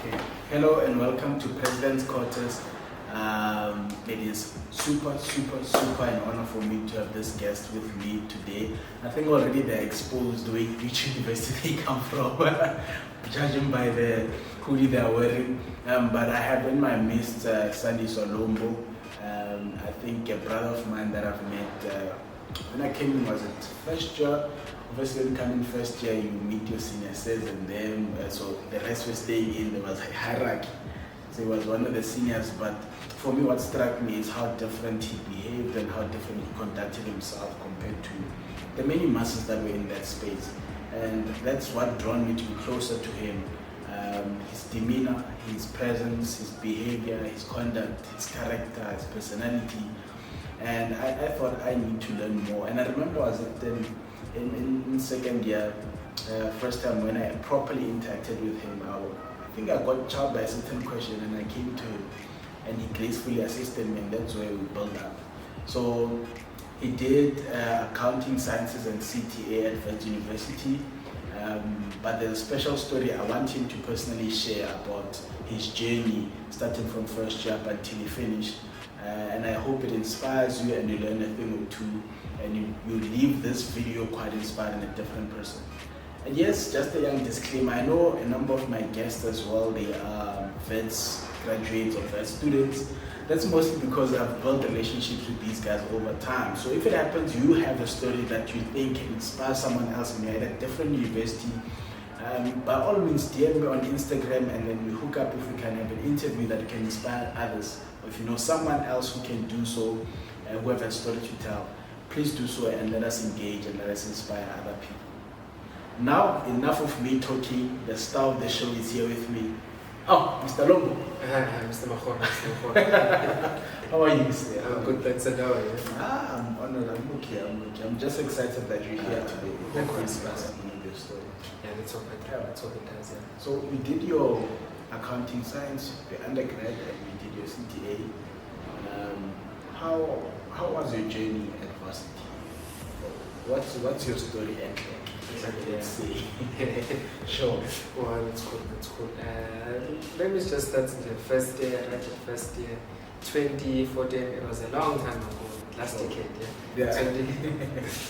Okay. Hello and welcome to President's Quarters. It is super an honor for me to have this guest with me today. I think already they're exposed which university they come from, judging by the hoodie they're wearing. But I have in my midst Sandiswa Lombo. I think a brother of mine that I've met when I came in, was it first year? Obviously, when you come in first year, you meet your seniors and then so the rest were staying in. There was a hierarchy. So he was one of the seniors, but for me, what struck me is how different he behaved and how different he conducted himself compared to the many masses that were in that space. And that's what drawn me to be closer to him. His demeanor, his presence, his behavior, his conduct, his character, his personality. And I thought I need to learn more. And I remember I was in second year, first time when I properly interacted with him. I think I got charged by a certain question and I came to him and he gracefully assisted me, and that's where we built up. So he did accounting sciences and CTA at Wits University. But there's a special story I want him to personally share about his journey starting from first year up until he finished. And I hope it inspires you and you learn a thing or two and you leave this video quite inspired and a different person. And yes, just a young disclaimer, I know a number of my guests as well, they are vets graduates or vet students. That's mostly because I've built relationships with these guys over time. So if it happens you have a story that you think can inspire someone else and you're at a different university, by all means DM me on Instagram and then we hook up if we can have an interview that can inspire others. Or if you know someone else who can do so, who have a story to tell, please do so and let us engage and let us inspire other people. Now, enough of me talking. The star of the show is here with me. Oh, Mr. Lombo. Mr. Magoro. How are you, Mr.? I'm good, thanks. And how are you? I'm honored. I'm okay. I'm just excited that you're here today. Likewise. Your story. Yeah, let's hope it does. Yeah. So you did your accounting science, your undergrad, and you did your CTA. How was your journey at varsity? What's your story at? Let's see. Sure. Well, that's cool. Let me just start in the first year. Right at first year, 2014. It was a long time ago. Last decade, yeah.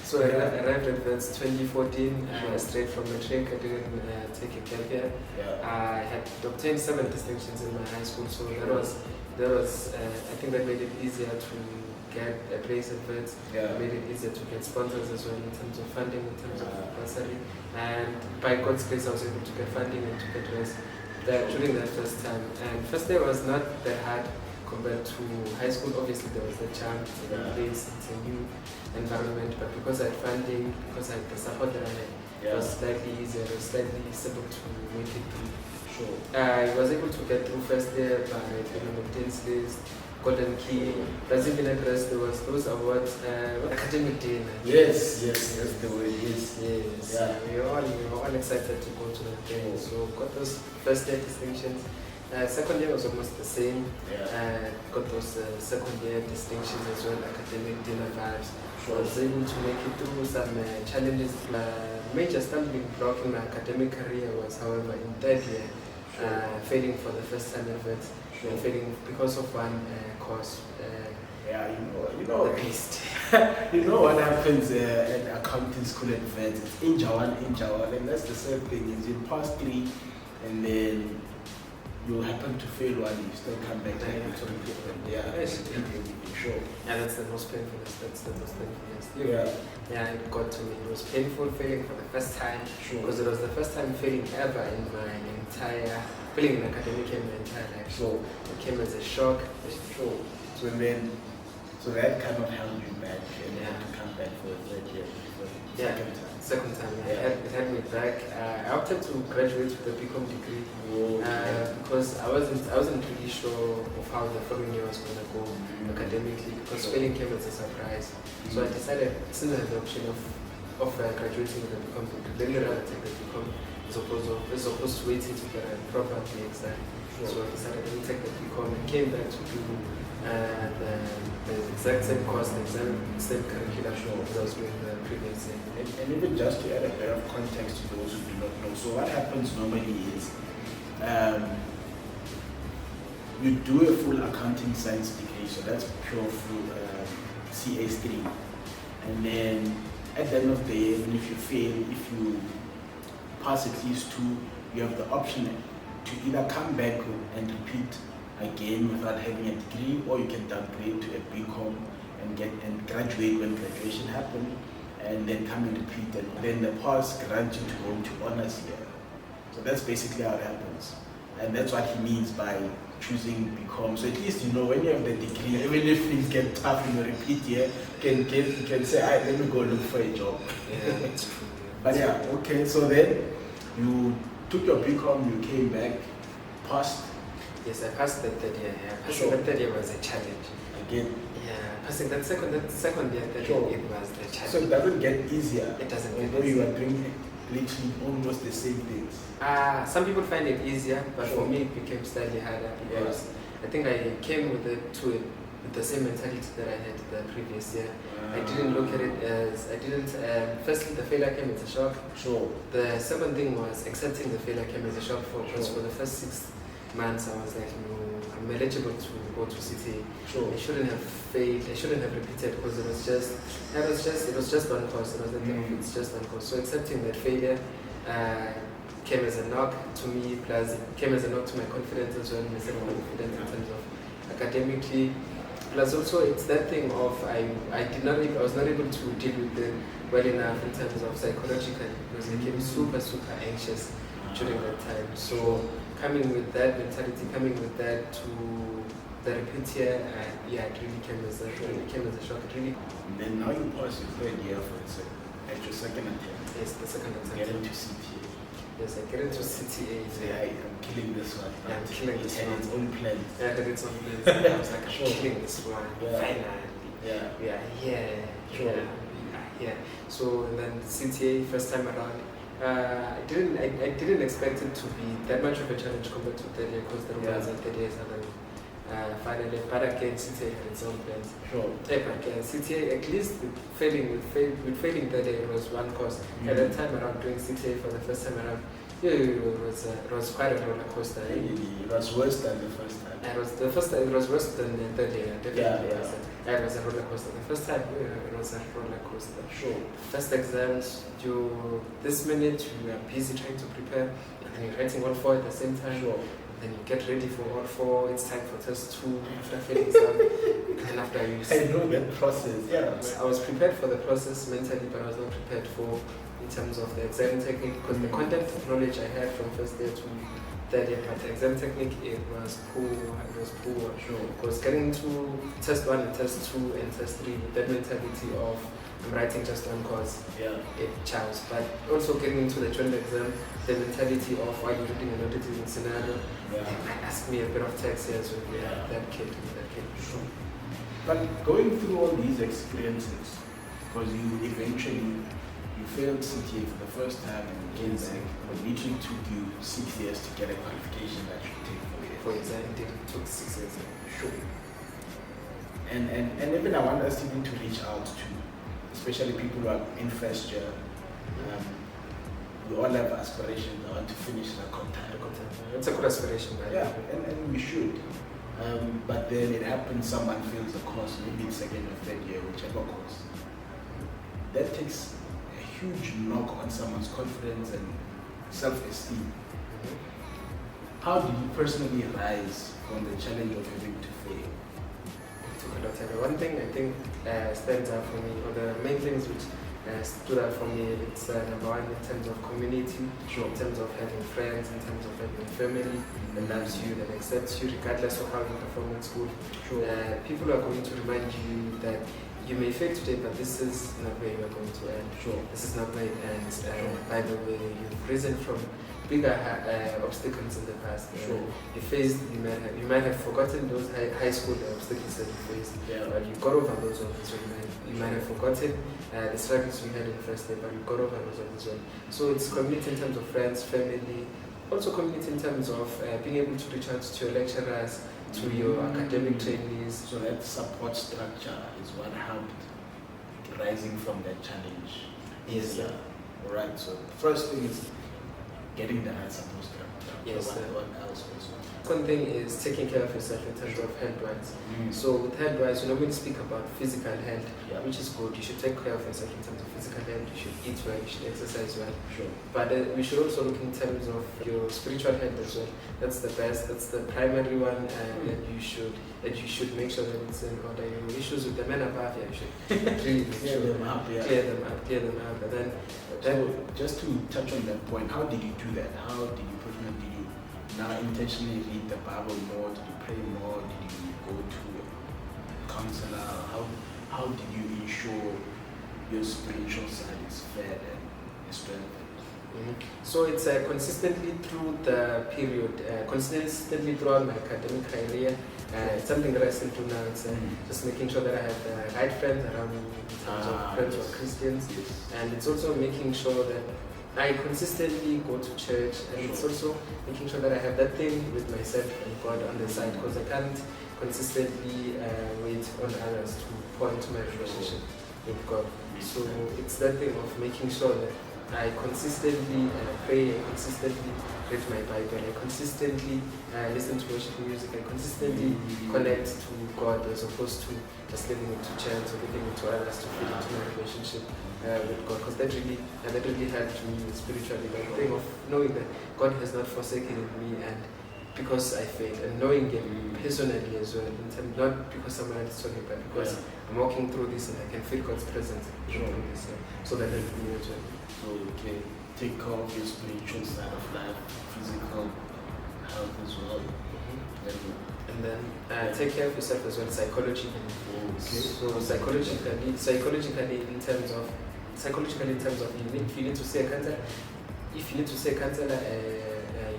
So I arrived at Wits 2014, straight from matric. I didn't take a gap year. Yeah. I had obtained 7 distinctions in my high school, so that was I think that made it easier to get a place at Wits. Yeah. It made it easier to get sponsors as well in terms of funding, in terms of bursary. And by God's grace, I was able to get funding and to get rest during that first time. And first day was not that hard compared to high school. Obviously, there was the charm, it's a new place, it's a new environment. But because I had funding, because I had the support that I had, it was slightly easier, it was slightly simple to make it through. Sure. I was able to get through first year by being on the 10th list, Golden Key, Brazilian address. There was those awards, academic day. Yes, that's the way it is. Yes. Yeah. We were all excited to go to that day. So got those first year distinctions. Second year was almost the same. Yeah. Got those second year distinctions as well, academic dinner vibes. Sure. I was able to make it through some challenges. Major stumbling block in my academic career was, however, in third year, failing for the first time ever. Failing because of one course. You know the beast. You know what happens at accounting school at Wits? It's inja one, and that's the same thing. Is you pass 3 and then you happen to fail one, you still come back and it's totally different. Sure. Yeah, that's the most painful. That's the most painful. Yes. Yeah, it got to me. It was painful failing for the first time. Sure. Because it was the first time failing ever in my entire failing in academic in my entire life. So it came as a shock. Sure. So that kind of held you back and you had to come back for the third year. Second time. It had me back. I opted to graduate with a BCom degree because I wasn't really sure of how the following year was going to go academically, because failing came as a surprise. So I decided, since I had the option of graduating with a BCom degree, let me rather take the BCom as opposed to waiting to get a proper exam. So I decided to take the BCom and came back to do the exact same course, the same curriculum as I was doing the previous year. And even just to add a bit of context to those who do not know, so what happens normally is you do a full accounting science degree, so that's pure full CA stream. And then at the end of the year, even if you fail, if you pass at least 2, you have the option to either come back and repeat again without having a degree, or you can downgrade to a BCom and graduate when graduation happens, and then come and repeat, and then the pass grants you to go to honors year. So that's basically how it happens, and that's what he means by choosing BCom. So at least you know when you have the degree, even if things get tough in your repeat year, you can say, "Alright, let me go look for a job." Yeah, that's true. But yeah, okay. So then you took your BCom, you came back, passed. Yes, I passed the third year. Yeah. Passing Sure. the third year was a challenge. Again. Yeah, passing that second year, third Sure. year, it was the challenge. So it doesn't get easier. It doesn't get Although you easier. are doing literally almost the same things. Some people find it easier, but Sure. for me it became slightly harder because I think I came with the same mentality that I had the previous year. I didn't look at it as firstly the failure came as a shock. Sure. The second thing was accepting the failure came as a shock because Sure. for the first 6 months I was like, no, I'm eligible to go to CTA. Sure. I shouldn't have failed. I shouldn't have repeated because it was just one course. It was the thing of it's just one course. So accepting that failure came as a knock to me, plus it came as a knock to my confidence as well, my self-confidence in terms of academically. Plus also it's that thing of I was not able to deal with them well enough in terms of psychologically because I became super anxious during that time. So coming with that mentality, coming with that to the repeat year, it really came as a shock. It really. And then now you pass your third year for it, at your second attempt. Yes, the second attempt. Get into CTA. Yes, I get into CTA. Say, I'm killing this one. Yeah, I'm killing this It had one. its own plans. Yeah, I had its own plans. I was like, I'm Sure. killing this one. Yeah. Finally. Yeah. We are here. Sure. Yeah, we are here. So and then CTA first time around. I didn't expect it to be that much of a challenge compared to third year because there was a third year finally. But again, CTA had its own plans. Sure. Yeah, but CTA, at least with failing third year, it was one course. At that time around doing CTA for the first time around, it was quite a roller coaster. It was worse than the first time. It was worse than the third year. Definitely. Yeah. It was a roller coaster. The first time, it was a roller coaster. Sure. First exams, this minute you are busy trying to prepare, and you're writing all 4 at the same time. Sure. Then you get ready for all 4. It's time for test 2 after failing some, and after you. I know that process. Yeah. I was prepared for the process mentally, but I was not prepared for in terms of the exam technique because the content knowledge I had from first year to third year, but the exam technique it was poor. It was poor. Sure. Because getting to test 1 and test 2 and test 3 with that mentality of I'm writing just one course, it chows. But also getting into the joint exam, the mentality of while you're reading an auditing scenario, it might ask me a bit of text here, so that kid. Sure. But going through all these experiences, because you eventually failed CTA for the first time and came back, it literally took you 6 years to get a qualification that should take 4 years. For exam, it took 6 years. Sure. And even I want us even to reach out to, especially people who are in first year. We all have aspirations. I want to finish the content. It's a good aspiration, right? Yeah, and we should. But then it happens, someone fails the course, maybe it's second or third year, whichever course. That takes a huge knock on someone's confidence and self-esteem. How did you personally rise from the challenge of having to fail? One thing I think stands out for me, or the main things which stood out for me, it's number one in terms of community, Sure. in terms of having friends, in terms of having family that loves you, that accepts you regardless of how you perform in school. Sure. People are going to remind you that you may fail today, but this is not where you're going to end. Sure. This is not where it ends. By the way, you've risen from bigger obstacles in the past. Sure. You might have forgotten those high school obstacles that you faced, but you got over those ones. So you might have forgotten the struggles you had in first year, but you got over those ones as well. So it's community in terms of friends, family, also community in terms of being able to reach out to your lecturers, to your academic trainees. So that support structure is what helped rising from that challenge. Yes. Alright, so the first thing is getting the right support structure. Yes. So what else also? One thing is taking care of yourself in terms of health-wise. So with health-wise, we normally speak about physical health, which is good. You should take care of yourself in terms of physical health. You should eat well. You should exercise well. Sure. But we should also look in terms of your spiritual health as well. That's the best. That's the primary one, and that you should make sure that it's in order. Your issues with the men above, you should really clear them up. Yeah. Clear them up. And then, so just to touch on that point, how did you do that? How did you personally did you now intentionally read the Bible more? Did you pray more? Did you go to a counselor? How did you ensure your spiritual side is fed and strengthened? So it's consistently through the period, consistently throughout my academic career. It's something that I still do now. It's just making sure that I have the right friends around me, in terms of friends who are Christians. And it's also making sure that I consistently go to church, and it's also making sure that I have that thing with myself and God on the side, because I can't consistently wait on others to pour into my relationship with God. So it's that thing of making sure that I consistently pray, I consistently read my Bible, I consistently listen to worship music, I consistently connect to God as opposed to just leaving it to chance or leaving it to others to fit into my relationship with God, because that really helped me spiritually. The thing of knowing that God has not forsaken me, and because I failed, and knowing Him personally as well, not because someone else told me, but because I'm walking through this and I can feel God's presence through this, so that helped me as well. So you can take care of your spiritual side of life, physical health as well. And then take care of yourself as well psychologically. So psychologically in terms of if you need to see a counselor,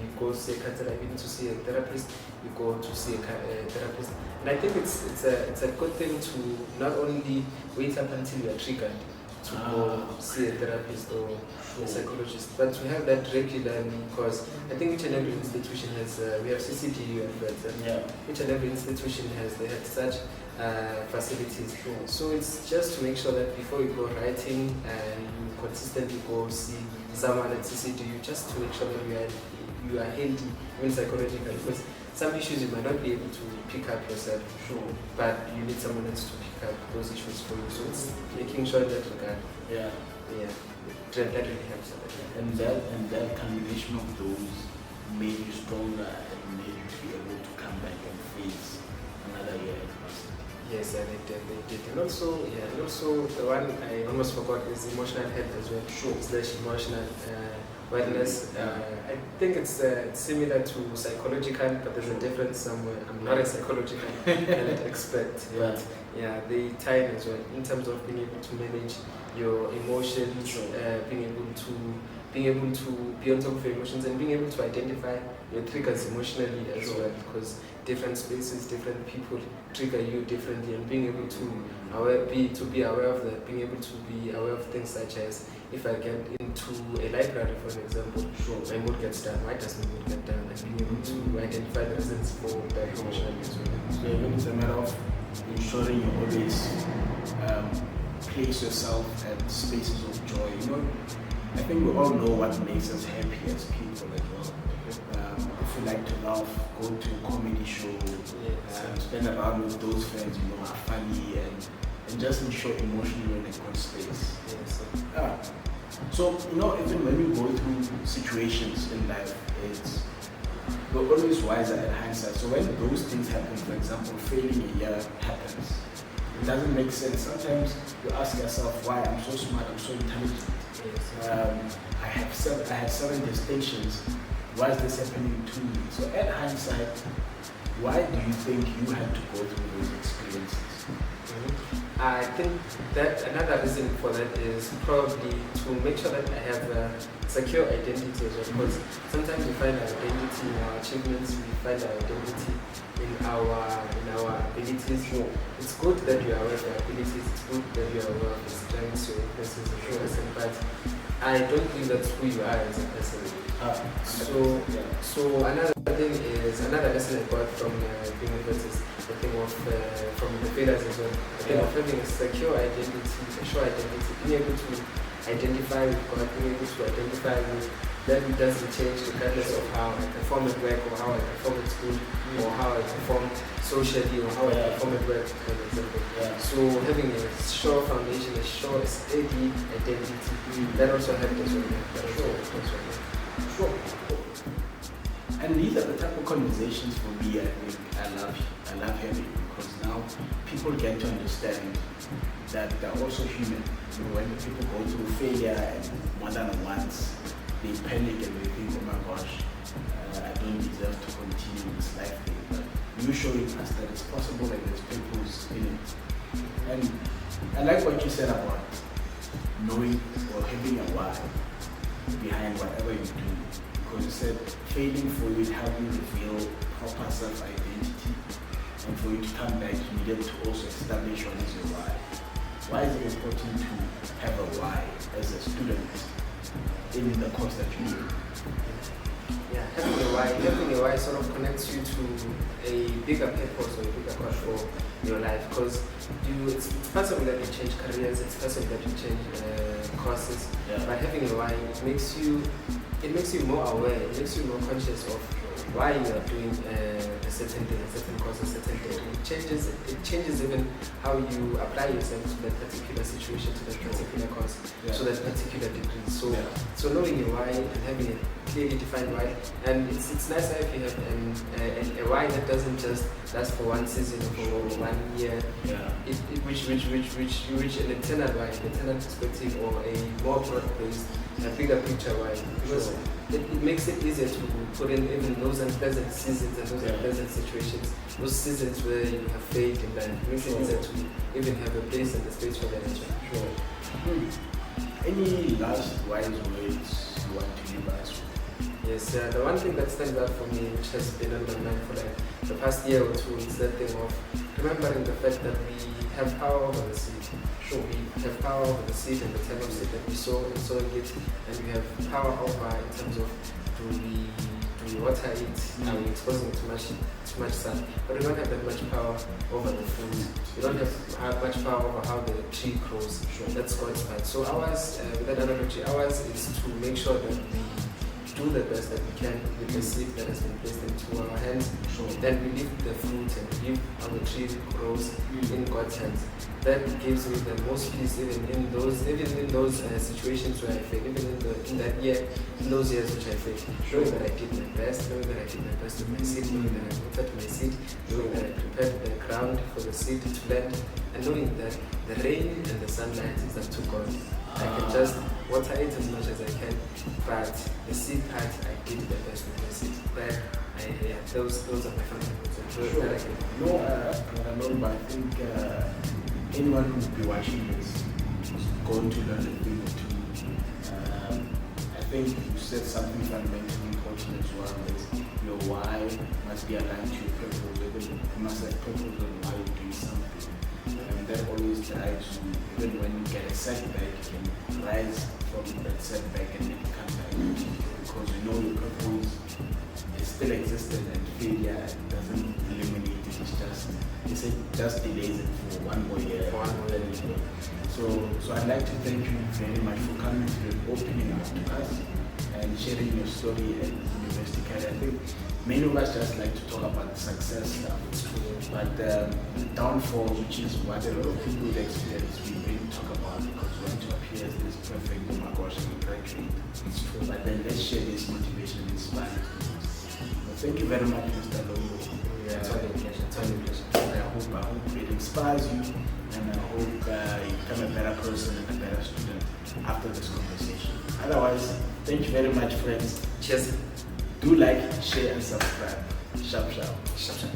you go see a counselor. If you need to see a therapist, you go to see a therapist. And I think it's a good thing to not only wait up until you are triggered to go see a therapist or a psychologist, but to have that regularly, because I think each and every institution has, we have CCDU, but each and every institution they have such facilities. So it's just to make sure that before you go writing, you consistently go see someone at CCDU, just to make sure that you are healthy, even psychologically, because some issues you might not be able to pick up yourself, but you need someone else to pick up those issues for you. So it's making sure that regard. That really helps. And that combination of those made you stronger and made you be able to come back and face another year at university. Yes, they did. And also the one I almost forgot is emotional health as well. / emotional wellness. I think it's similar to psychological, but there's a difference somewhere. I'm not a psychological health expert, but they tie in as well in terms of being able to manage your emotions, being able to be on top of your emotions, and being able to identify your triggers emotionally as well, because different spaces, different people trigger you differently, and being able to be aware of that, being able to be aware of things such as, if I get into a library, for example, my mood gets down. Why does my mood get down? And being able to identify the reasons for that emotional as well. So even it's a matter of ensuring you always place yourself at spaces of joy. I think we all know what makes us happy as people as well. If you like to laugh, go to a comedy show, spend around with those friends, are funny, and just ensure emotionally in a good space. So, even when you go through situations in life, we're always wiser at hindsight. So when those things happen, for example, failing a year happens, it doesn't make sense. Sometimes you ask yourself, why? I'm so smart, I'm so intelligent. I have 7 distinctions. Why is this happening to me? So at hindsight, why do you think you had to go through those experiences? I think that another reason for that is probably to make sure that I have a secure identity as well, because sometimes we find our identity in our achievements, we find our identity in our abilities. It's good that you are aware of your abilities, it's good that you are aware of your strengths, your weaknesses, your person, but I don't think that's who you are as a person. So another lesson I got from being university, the thing of from the failures as well, the thing of having a secure identity, a sure identity, being able to identify with God, being able to identify with that it doesn't change regardless of how I perform at work or how I perform at school or how I perform socially or how I perform at work, for example. So having a sure foundation, a sure steady identity, that also helps us with that. Sure. And these are the type of conversations for me I think I love having, because now people get to understand that they're also human. You know, when people go through failure and more than once, they panic and they think, oh my gosh, I don't deserve to continue this life thing. But you showing us that it's possible and there's purpose in it. And I like what you said about knowing or having a why behind whatever you do. Because you said failing for you to help you reveal proper self-identity, and for you to come back you needed to also establish what is your why. Why is it important to have a why as a student in the course that you do? Yeah, having a why sort of connects you to a bigger purpose or a bigger cause for your life, because it's possible that you change careers, it's possible that you change courses, but having a why makes you more aware, it makes you more conscious of why you are doing a certain thing, a certain course, a certain thing. It changes even how you apply yourself to that particular situation, to that particular course, to that particular degree. So knowing your why and having a clearly defined why, and it's nicer if you have a why that doesn't just last for one season or for 1 year, which you reach an eternal why, an eternal perspective, or a more broad-based, a bigger picture why, because it makes it easier to put in even those unpleasant seasons and those unpleasant situations, those seasons where you have faith in life. It makes it easier to even have a place and a space for that as well. Any last wise words you want to leave us with? Yes, the one thing that stands out for me, which has been on my mind for like the past year or two, is that thing of remembering the fact that we have power over the seed. Sure, we have power over the seed and the type of seed that we sow and sowing it, and we have power over in terms of do we water it, are we exposing it too much sun, but we don't have that much power over the fruit. We don't have much power over how the tree grows. Sure, that's God's part. So ours, with that analogy, ours is to make sure that we do the best that we can with the seed that has been placed into our hands. Then we leave the fruit and we leave how the tree grows in God's hands. That gives me the most peace even in those situations where I fail, even in that year, in those years which I failed, knowing that I did my best, knowing that I did my best with my seed, knowing that I watered my seed, knowing that I prepared the ground for the seed to land, and knowing that the rain and the sunlight is up to God. I can just water it as much as I can, but the seed part, I did the best with the seed. Those are my fundamentals. I think anyone who will be watching this is going to learn a thing or two. I think you said something fundamentally important as well, is your why must be aligned to your purpose. You must have purpose on why you're doing something. And that always drives you. Even when you get a setback, you can rise from that setback and then come back. Because you know your purpose is still existent, and failure doesn't eliminate it. It just delays it for one more year. So I'd like to thank you very much for coming to and opening up to us and sharing your story and university career. I think many of us just like to talk about the success stuff, but the downfall, which is what a lot of people would experience, we really talk about, because we want to appear as this perfect, oh my gosh, I'm graduate. But then let's share this motivation and inspire. Thank you very much, Mr. Lombo. It's only a pleasure. I hope it inspires you, and I hope you become a better person and a better student after this conversation. Otherwise, thank you very much, friends. Cheers. Do like, share, and subscribe. Sharp. Sharp.